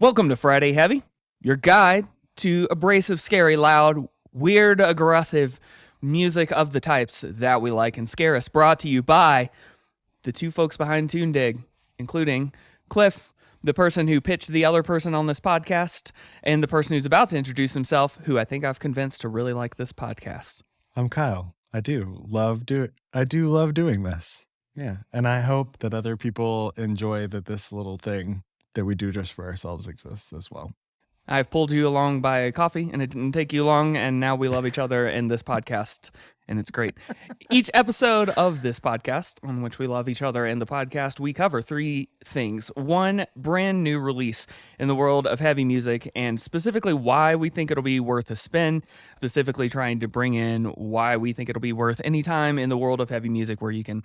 Welcome to Friday Heavy, your guide to abrasive, scary, loud, weird, aggressive music of the types that we like and scare us, brought to you by the two folks behind Tune Dig, including Cliff, the person who pitched the other person on this podcast, and the person who's about to introduce himself, who I think I've convinced to really like this podcast. I'm Kyle. I do love doing this. Yeah. And I hope that other people enjoy that this little thing that we do just for ourselves exists as well. I've pulled you along by a coffee, and it didn't take you long, and now we love each other in this podcast, and it's great. Each episode of this podcast, on which we love each other in the podcast, we cover three things. One, brand new release in the world of heavy music, and specifically why we think it'll be worth a spin, specifically trying to bring in why we think it'll be worth any time in the world of heavy music where you can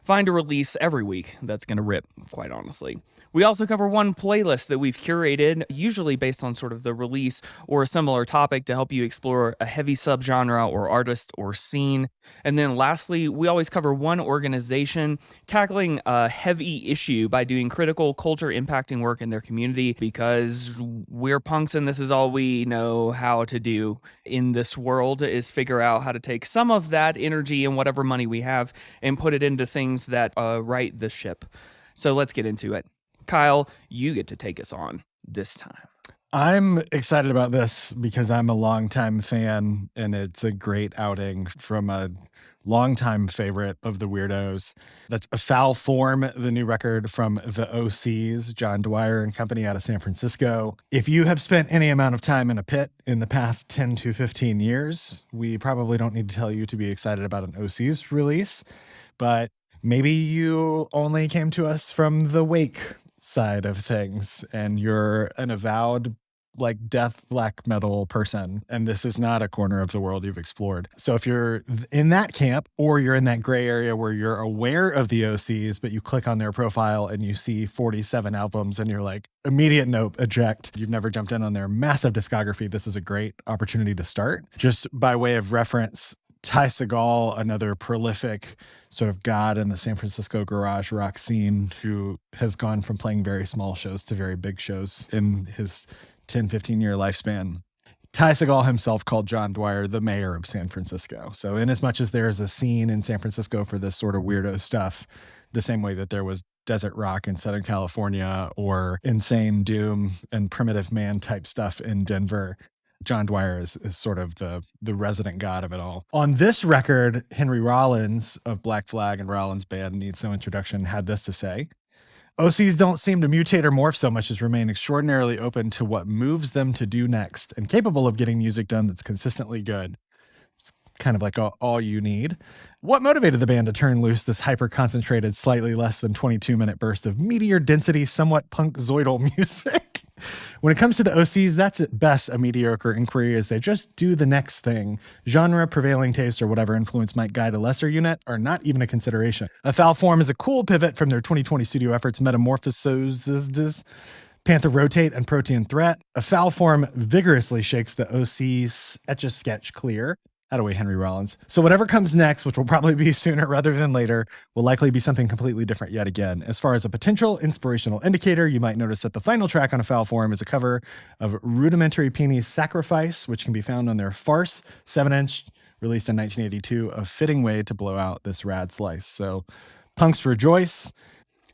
find a release every week that's going to rip, quite honestly. We also cover one playlist that we've curated, usually based on sort of the release or a similar topic to help you explore a heavy subgenre or artist or scene. And then lastly, we always cover one organization tackling a heavy issue by doing critical culture impacting work in their community, because we're punks and this is all we know how to do in this world, is figure out how to take some of that energy and whatever money we have and put it into things that right the ship. So let's get into it. Kyle, you get to take us on this time. I'm excited about this because I'm a longtime fan, and it's a great outing from a longtime favorite of the Weirdos. That's A Foul Form, the new record from the Osees, John Dwyer and company out of San Francisco. If you have spent any amount of time in a pit in the past 10 to 15 years, we probably don't need to tell you to be excited about an Osees release, but maybe you only came to us from the Wake side of things, and you're an avowed death black metal person, and this is not a corner of the world you've explored. So if you're in that camp, or you're in that gray area where you're aware of the Osees, but you click on their profile and you see 47 albums and you're like, immediate nope, eject. You've never jumped in on their massive discography. This is a great opportunity to start. Just by way of reference, Ty Segall, another prolific sort of god in the San Francisco garage rock scene, who has gone from playing very small shows to very big shows in his 10, 15-year lifespan. Ty Segall himself called John Dwyer the mayor of San Francisco. So in as much as there is a scene in San Francisco for this sort of weirdo stuff, the same way that there was desert rock in Southern California or insane doom and primitive man type stuff in Denver, John Dwyer is sort of the resident god of it all. On this record, Henry Rollins of Black Flag and Rollins Band Needs No Introduction had this to say: Osees don't seem to mutate or morph so much as remain extraordinarily open to what moves them to do next, and capable of getting music done that's consistently good. It's kind of like all you need. What motivated the band to turn loose this hyper-concentrated, slightly less than 22-minute burst of meteor density, somewhat punk-zoidal music? When it comes to the Osees, that's at best a mediocre inquiry, as they just do the next thing. Genre, prevailing taste, or whatever influence might guide a lesser unit are not even a consideration. A Foul Form is a cool pivot from their 2020 studio efforts Metamorphoses, Panther Rotate, and Protean Threat. A Foul Form vigorously shakes the Osees Etch-a-Sketch clear. Attaway, Henry Rollins. So whatever comes next, which will probably be sooner rather than later, will likely be something completely different yet again. As far as a potential inspirational indicator, you might notice that the final track on A Foul Form is a cover of Rudimentary Peenie's Sacrifice, which can be found on their Farce 7-inch, released in 1982, a fitting way to blow out this rad slice. So punks rejoice.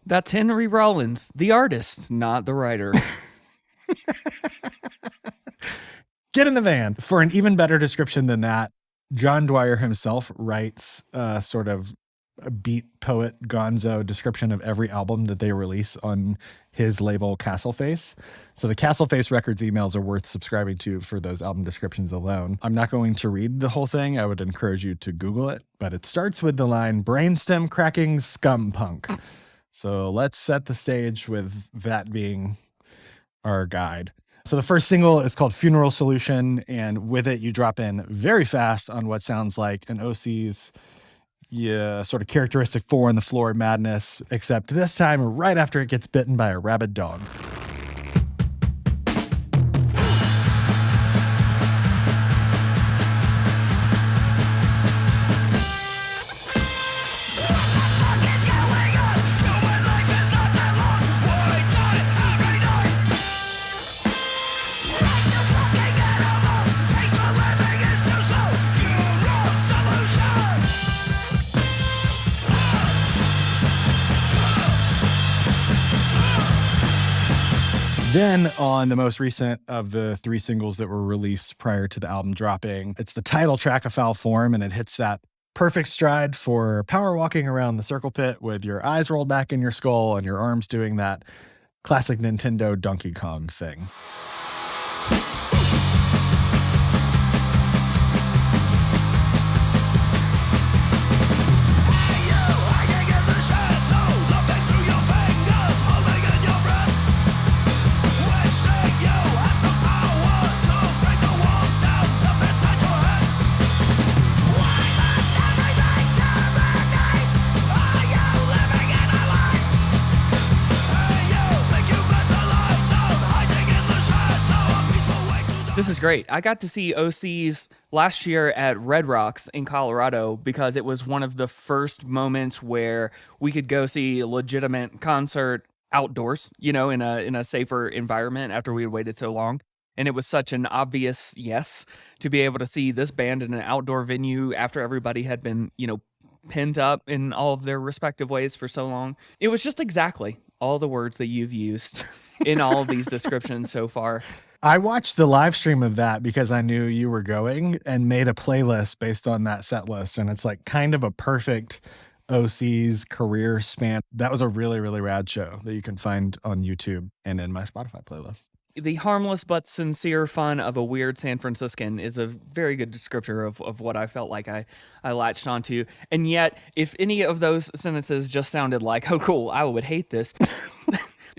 That's Henry Rollins, the artist, not the writer. Get in the van. For an even better description than that, John Dwyer himself writes sort of a beat poet gonzo description of every album that they release on his label Castleface. So the Castleface Records emails are worth subscribing to for those album descriptions alone. I'm not going to read the whole thing. I would encourage you to Google it, but it starts with the line, brainstem cracking scum punk. So let's set the stage with that being our guide. So the first single is called Funeral Solution, and with it you drop in very fast on what sounds like an Osees sort of characteristic 4 on the floor madness, except this time right after it gets bitten by a rabid dog. Then on the most recent of the 3 singles that were released prior to the album dropping, it's the title track of Foul Form, and it hits that perfect stride for power walking around the circle pit with your eyes rolled back in your skull and your arms doing that classic Nintendo Donkey Kong thing. This is great. I got to see Osees last year at Red Rocks in Colorado because it was one of the first moments where we could go see a legitimate concert outdoors, in a safer environment after we had waited so long. And it was such an obvious yes to be able to see this band in an outdoor venue after everybody had been, pent up in all of their respective ways for so long. It was just exactly all the words that you've used in all of these descriptions so far. I watched the live stream of that because I knew you were going and made a playlist based on that set list. And it's like kind of a perfect Osees career span. That was a really, really rad show that you can find on YouTube and in my Spotify playlist. The harmless but sincere fun of a weird San Franciscan is a very good descriptor of what I felt like I latched onto. And yet, if any of those sentences just sounded like, oh, cool, I would hate this,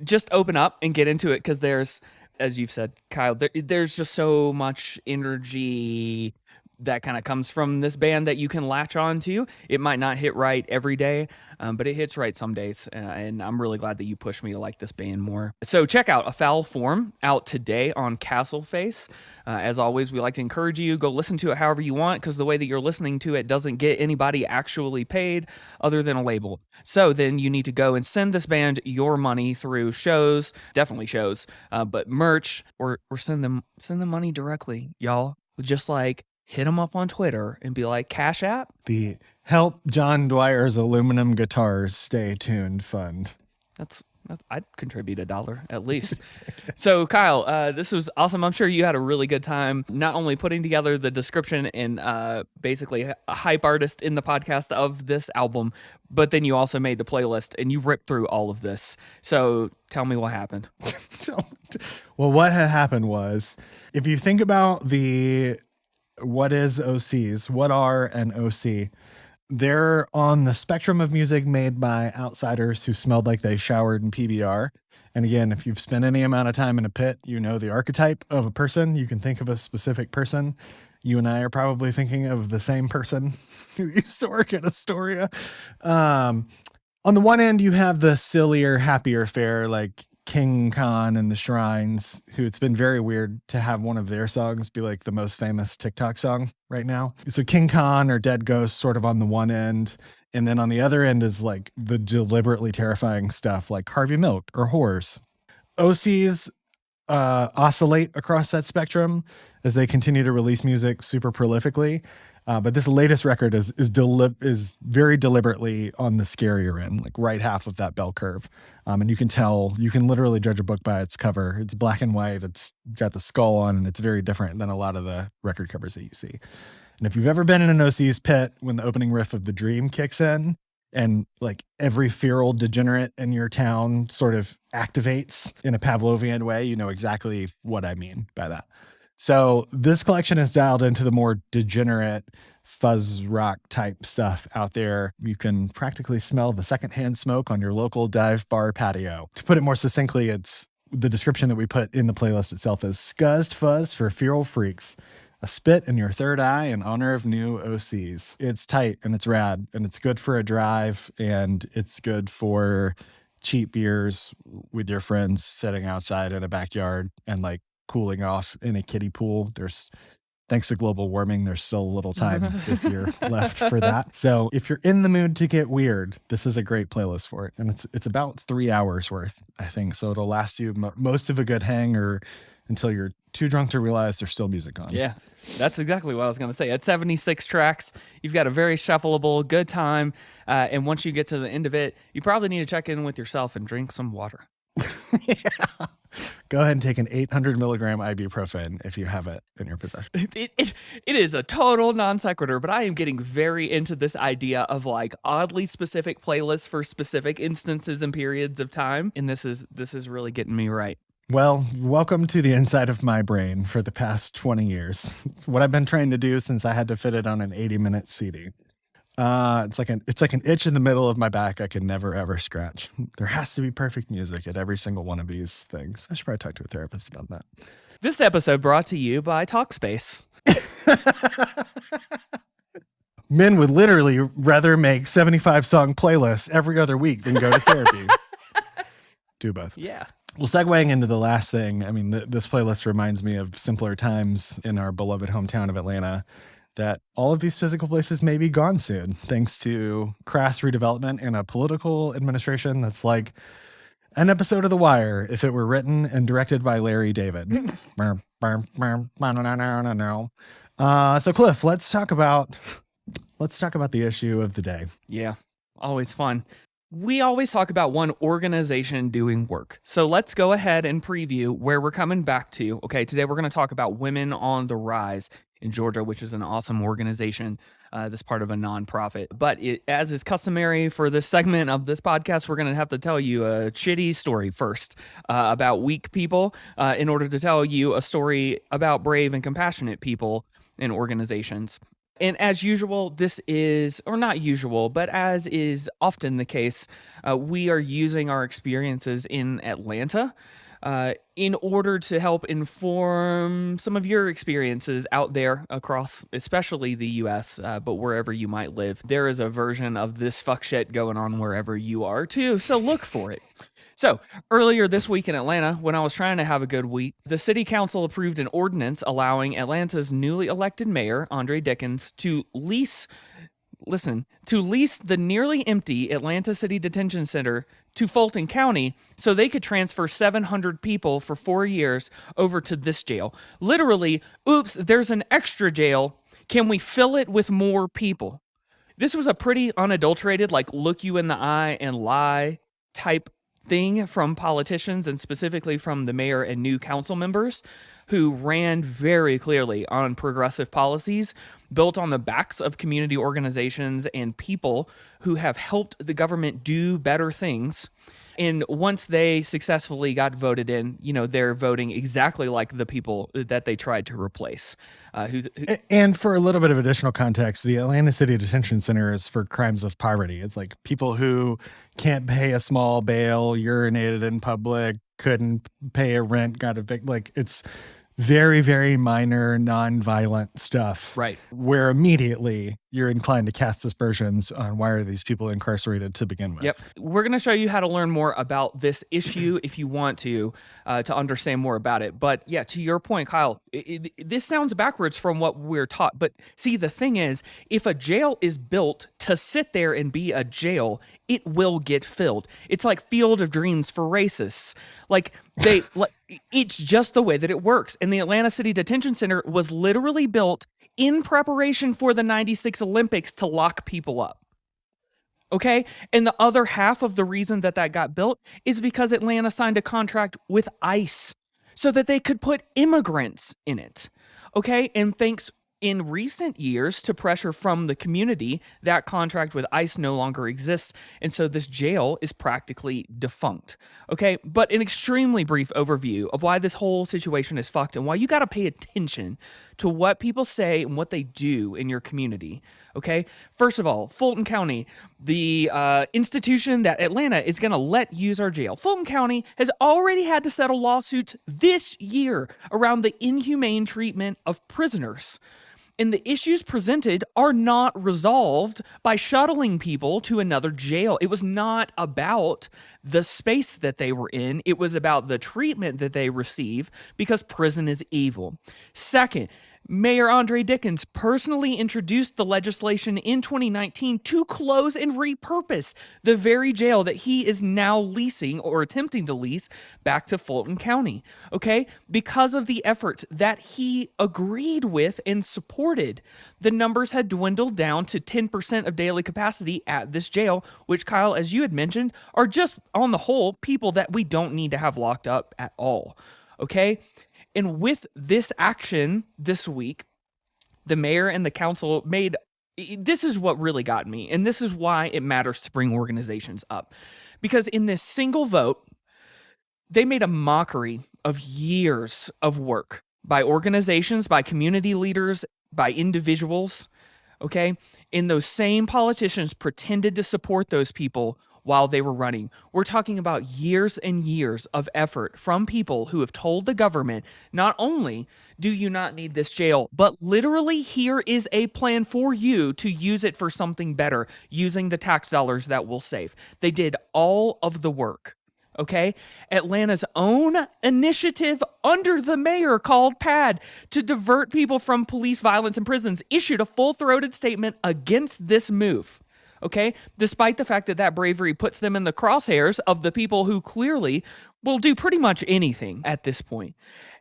just open up and get into it because there's, as you've said, Kyle, there's just so much energy that kind of comes from this band that you can latch on to. It might not hit right every day, but it hits right some days. And I'm really glad that you pushed me to like this band more. So check out A Foul Form out today on Castle Face. As always, we like to encourage you, go listen to it however you want, because the way that you're listening to it doesn't get anybody actually paid other than a label. So then you need to go and send this band your money through shows, definitely shows, but merch, or send them money directly, y'all. Just like hit them up on Twitter and be like, Cash App? The Help John Dwyer's Aluminum Guitars Stay Tuned Fund. I'd contribute $1 at least. So Kyle, this was awesome. I'm sure you had a really good time not only putting together the description and basically a hype artist in the podcast of this album, but then you also made the playlist and you ripped through all of this. So tell me what happened. Well, what had happened was, if you think about what is Osees, what are an OC? They're on the spectrum of music made by outsiders who smelled like they showered in PBR. And again, if you've spent any amount of time in a pit, you know the archetype of a person. You can think of a specific person. You and I are probably thinking of the same person who used to work at Astoria. On the one end, you have the sillier, happier fare like King Khan and the Shrines, who it's been very weird to have one of their songs be like the most famous TikTok song right now. So King Khan or Dead Ghost sort of on the one end. And then on the other end is like the deliberately terrifying stuff like Harvey Milk or Whores. Osees oscillate across that spectrum as they continue to release music super prolifically. But this latest record is very deliberately on the scarier end, like right half of that bell curve. And you can literally judge a book by its cover. It's black and white. It's got the skull on, and it's very different than a lot of the record covers that you see. And if you've ever been in an Osees pit when the opening riff of The Dream kicks in, and like every feral degenerate in your town sort of activates in a Pavlovian way, you know exactly what I mean by that. So this collection is dialed into the more degenerate fuzz rock type stuff out there. You can practically smell the secondhand smoke on your local dive bar patio. To put it more succinctly, it's the description that we put in the playlist itself is scuzzed fuzz for feral freaks. A spit in your third eye in honor of new Osees. It's tight and it's rad and it's good for a drive and it's good for cheap beers with your friends sitting outside in a backyard and like cooling off in a kiddie pool. Thanks to global warming, there's still a little time this year left for that. So if you're in the mood to get weird, this is a great playlist for it. And it's about 3 hours worth, I think. So it'll last you most of a good hang or until you're too drunk to realize there's still music on. Yeah, that's exactly what I was going to say. At 76 tracks, you've got a very shuffleable, good time. And once you get to the end of it, you probably need to check in with yourself and drink some water. Yeah. Go ahead and take an 800 milligram ibuprofen if you have it in your possession. It is a total non sequitur, but I am getting very into this idea of like oddly specific playlists for specific instances and periods of time, and this is really getting me right. Well, welcome to the inside of my brain for the past 20 years. What I've been trying to do since I had to fit it on an 80-minute CD. It's like an itch in the middle of my back I can never ever scratch. There has to be perfect music at every single one of these things. I should probably talk to a therapist about that. This episode brought to you by Talkspace. Men would literally rather make 75-song playlists every other week than go to therapy. Do both. Yeah. Well, segueing into the last thing, I mean, this playlist reminds me of simpler times in our beloved hometown of Atlanta, that all of these physical places may be gone soon, thanks to crass redevelopment and a political administration that's like an episode of The Wire if it were written and directed by Larry David. So Cliff, let's talk about the issue of the day. Yeah, always fun. We always talk about one organization doing work. So let's go ahead and preview where we're coming back to. Okay, today we're going to talk about Women on the Rise in Georgia, which is an awesome organization that's part of a nonprofit. But as is customary for this segment of this podcast, we're going to have to tell you a shitty story first about weak people in order to tell you a story about brave and compassionate people and organizations. And as usual, this is, or not usual, but as is often the case, we are using our experiences in Atlanta in order to help inform some of your experiences out there across, especially the U.S., but wherever you might live. There is a version of this fuck shit going on wherever you are too, so look for it. So, earlier this week in Atlanta, when I was trying to have a good week, the city council approved an ordinance allowing Atlanta's newly elected mayor, Andre Dickens, to lease the nearly empty Atlanta City Detention Center to Fulton County so they could transfer 700 people for 4 years over to this jail. Literally, oops, there's an extra jail. Can we fill it with more people? This was a pretty unadulterated, like, look you in the eye and lie type thing from politicians, and specifically from the mayor and new council members who ran very clearly on progressive policies built on the backs of community organizations and people who have helped the government do better things. And once they successfully got voted in, they're voting exactly like the people that they tried to replace. And for a little bit of additional context, the Atlanta City Detention Center is for crimes of poverty. It's like people who can't pay a small bail, urinated in public, couldn't pay a rent, got evicted. Like, it's very, very minor, non-violent stuff. Right. Where immediately you're inclined to cast aspersions on why are these people incarcerated to begin with. Yep. We're going to show you how to learn more about this issue if you want to understand more about it. But yeah, to your point, Kyle, this sounds backwards from what we're taught. But see, the thing is, if a jail is built to sit there and be a jail, it will get filled. It's like Field of Dreams for racists. It's just the way that it works. And the Atlanta City Detention Center was literally built in preparation for the 96 Olympics to lock people up. Okay? And the other half of the reason that got built is because Atlanta signed a contract with ICE so that they could put immigrants in it. Okay? And thanks in recent years to pressure from the community, that contract with ICE no longer exists, and so this jail is practically defunct. Okay, but an extremely brief overview of why this whole situation is fucked and why you got to pay attention to what people say and what they do in your community. Okay, first of all, Fulton County, the institution that Atlanta is going to let use our jail. Fulton County has already had to settle lawsuits this year around the inhumane treatment of prisoners. And the issues presented are not resolved by shuttling people to another jail. It was not about the space that they were in. It was about the treatment that they receive because prison is evil. Second, Mayor Andre Dickens personally introduced the legislation in 2019 to close and repurpose the very jail that he is now leasing or attempting to lease back to Fulton County. Okay? Because of the efforts that he agreed with and supported, the numbers had dwindled down to 10% of daily capacity at this jail, which, Kyle, as you had mentioned, are just on the whole people that we don't need to have locked up at all. Okay? And with this action this week, the mayor and the council made this is what really got me, and this is why it matters to bring organizations up. Because in this single vote, they made a mockery of years of work by organizations, by community leaders, by individuals, okay? And those same politicians pretended to support those people while they were running. We're talking about years and years of effort from people who have told the government, not only do you not need this jail, but literally here is a plan for you to use it for something better using the tax dollars that we'll save. They did all of the work. Okay? Atlanta's own initiative under the mayor called PAD to divert people from police violence in prisons issued a full-throated statement against this move. Okay? Despite the fact that that bravery puts them in the crosshairs of the people who clearly will do pretty much anything at this point.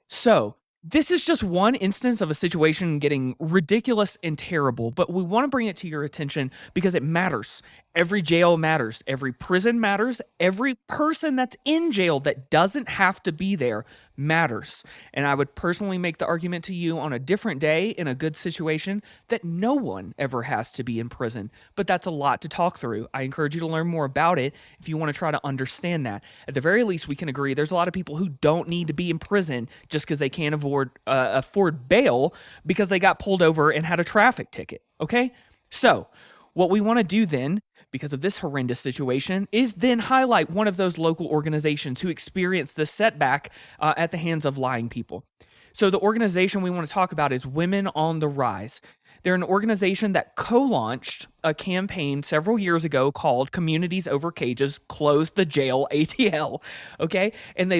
So, this is just one instance of a situation getting ridiculous and terrible, but we want to bring it to your attention because it matters. Every jail matters. Every prison matters. Every person that's in jail that doesn't have to be there matters. And I would personally make the argument to you on a different day in a good situation that no one ever has to be in prison. But that's a lot to talk through. I encourage you to learn more about it if you want to try to understand that. At the very least, we can agree there's a lot of people who don't need to be in prison just because they can't afford bail because they got pulled over and had a traffic ticket. Okay? So, what we want to do then, because of this horrendous situation, is then highlight one of those local organizations who experienced the setback at the hands of lying people. So the organization we want to talk about is Women on the Rise. They're an organization that co-launched a campaign several years ago called Communities Over Cages, Close the Jail ATL, okay? And they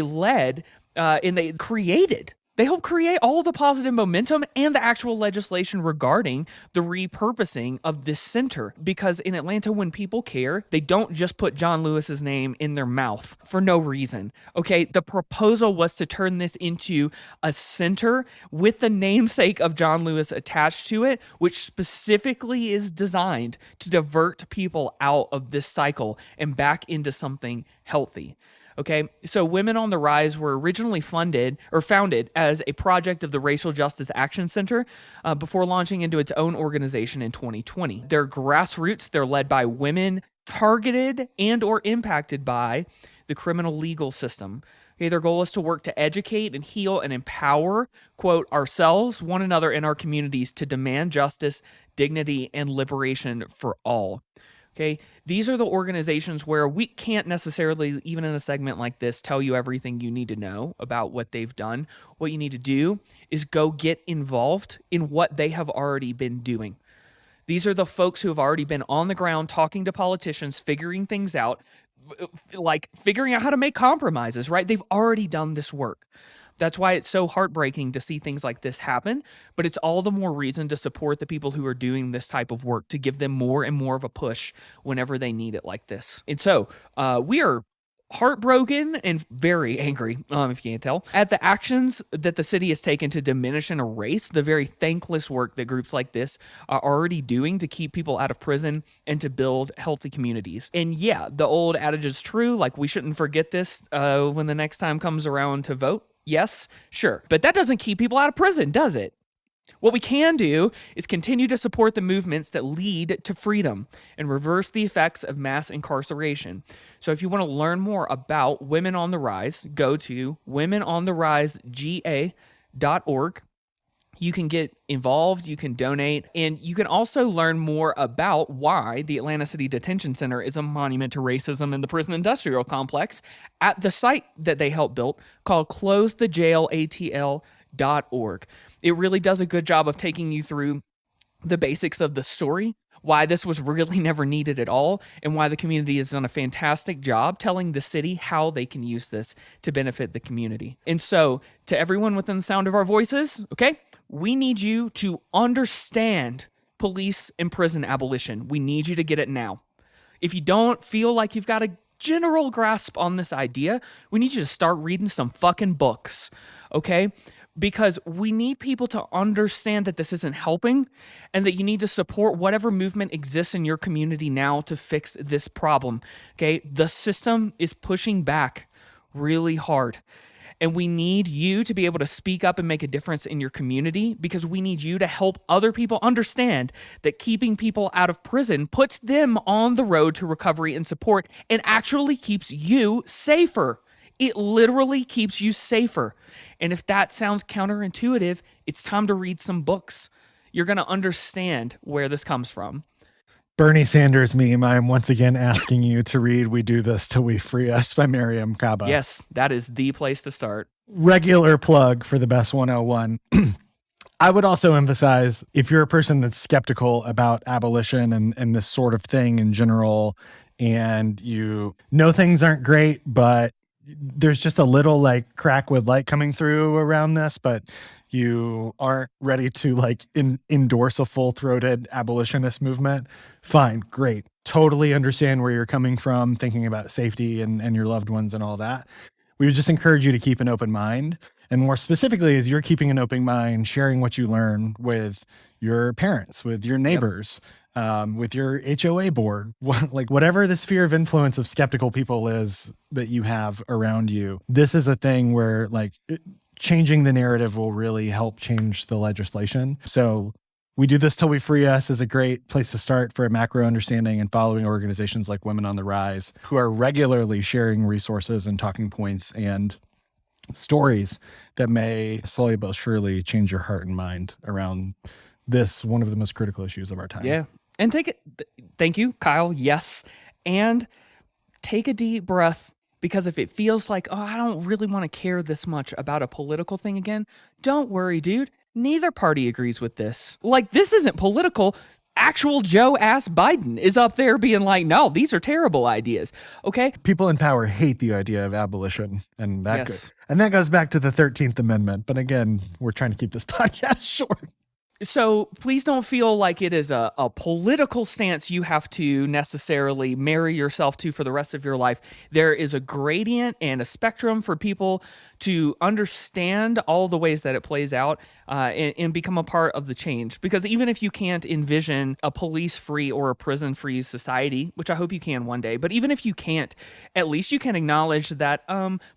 helped create all the positive momentum and the actual legislation regarding the repurposing of this center. Because in Atlanta, when people care, they don't just put John Lewis's name in their mouth for no reason. Okay, the proposal was to turn this into a center with the namesake of John Lewis attached to it, which specifically is designed to divert people out of this cycle and back into something healthy. Okay, so Women on the Rise were originally founded as a project of the Racial Justice Action Center before launching into its own organization in 2020. They're grassroots. They're led by women targeted and or impacted by the criminal legal system. Okay, their goal is to work to educate and heal and empower, quote, ourselves, one another, and our communities to demand justice, dignity, and liberation for all. Okay, these are the organizations where we can't necessarily, even in a segment like this, tell you everything you need to know about what they've done. What you need to do is go get involved in what they have already been doing. These are the folks who have already been on the ground talking to politicians, figuring things out, like figuring out how to make compromises, right? They've already done this work. That's why it's so heartbreaking to see things like this happen, but it's all the more reason to support the people who are doing this type of work, to give them more and more of a push whenever they need it like this. And so we are heartbroken and very angry, if you can't tell, at the actions that the city has taken to diminish and erase the very thankless work that groups like this are already doing to keep people out of prison and to build healthy communities. And yeah, the old adage is true, like we shouldn't forget this when the next time comes around to vote. Yes, sure. But that doesn't keep people out of prison, does it? What we can do is continue to support the movements that lead to freedom and reverse the effects of mass incarceration. So if you want to learn more about Women on the Rise, go to womenontherisega.org. You can get involved, you can donate, and you can also learn more about why the Atlanta City Detention Center is a monument to racism in the prison industrial complex at the site that they helped build called closetheJailATL.org. It really does a good job of taking you through the basics of the story, why this was really never needed at all, and why the community has done a fantastic job telling the city how they can use this to benefit the community. And so, to everyone within the sound of our voices, okay, we need you to understand police and prison abolition. We need you to get it now. If you don't feel like you've got a general grasp on this idea, we need you to start reading some fucking books, okay? Because we need people to understand that this isn't helping and that you need to support whatever movement exists in your community now to fix this problem, okay? The system is pushing back really hard. And we need you to be able to speak up and make a difference in your community, because we need you to help other people understand that keeping people out of prison puts them on the road to recovery and support and actually keeps you safer. It literally keeps you safer. And if that sounds counterintuitive, it's time to read some books. You're going to understand where this comes from. Bernie Sanders meme, I'm once again asking you to read We Do This Till We Free Us by Miriam Kaba. Yes, that is the place to start. Regular plug for the best 101. I would also emphasize, if you're a person that's skeptical about abolition and this sort of thing in general, and you know things aren't great, but there's just a little like crack with light coming through around this, but you aren't ready to endorse a full-throated abolitionist movement, fine, great. Totally understand where you're coming from, thinking about safety and your loved ones and all that. We would just encourage you to keep an open mind. And more specifically, as you're keeping an open mind, sharing what you learn with your parents, with your neighbors, with your HOA board, whatever the sphere of influence of skeptical people is that you have around you. This is a thing where changing the narrative will really help change the legislation. So We Do This Till We Free Us is a great place to start for a macro understanding, and following organizations like Women on the Rise, who are regularly sharing resources and talking points and stories that may slowly but surely change your heart and mind around this, one of the most critical issues of our time. Yeah. And thank you, Kyle. Yes. And take a deep breath, because if it feels like, oh, I don't really want to care this much about a political thing again, don't worry, dude. Neither party agrees with this. This isn't political. Actual Joe-ass Biden is up there being like, no, these are terrible ideas. Okay? People in power hate the idea of abolition. And that goes back to the 13th Amendment. But again, we're trying to keep this podcast short. So please don't feel like it is a political stance you have to necessarily marry yourself to for the rest of your life. There is a gradient and a spectrum for people to understand all the ways that it plays out and become a part of the change. Because even if you can't envision a police-free or a prison-free society, which I hope you can one day, but even if you can't, at least you can acknowledge that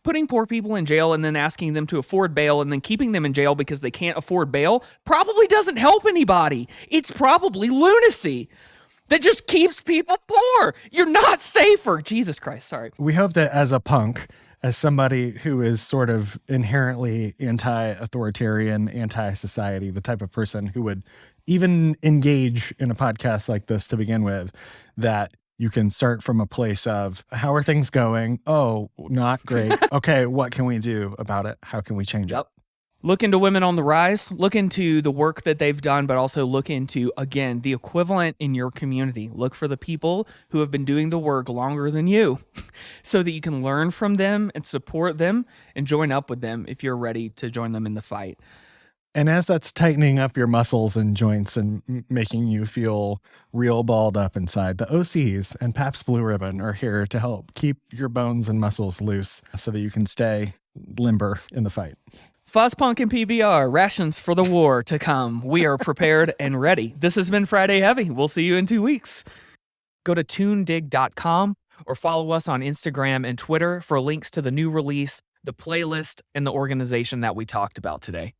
putting poor people in jail and then asking them to afford bail and then keeping them in jail because they can't afford bail probably doesn't help anybody. It's probably lunacy that just keeps people poor. You're not safer. Jesus Christ, sorry. We hope that as a punk, as somebody who is sort of inherently anti-authoritarian, anti-society, the type of person who would even engage in a podcast like this to begin with, that you can start from a place of, how are things going? Oh, not great. Okay, what can we do about it? How can we change it? Look into Women on the Rise, look into the work that they've done, but also look into, again, the equivalent in your community. Look for the people who have been doing the work longer than you so that you can learn from them and support them and join up with them if you're ready to join them in the fight. And as that's tightening up your muscles and joints and making you feel real balled up inside, the Osees and Pabst Blue Ribbon are here to help keep your bones and muscles loose so that you can stay limber in the fight. Fuzzpunk and PBR, rations for the war to come. We are prepared and ready. This has been Friday Heavy. We'll see you in 2 weeks. Go to tunedig.com or follow us on Instagram and Twitter for links to the new release, the playlist, and the organization that we talked about today.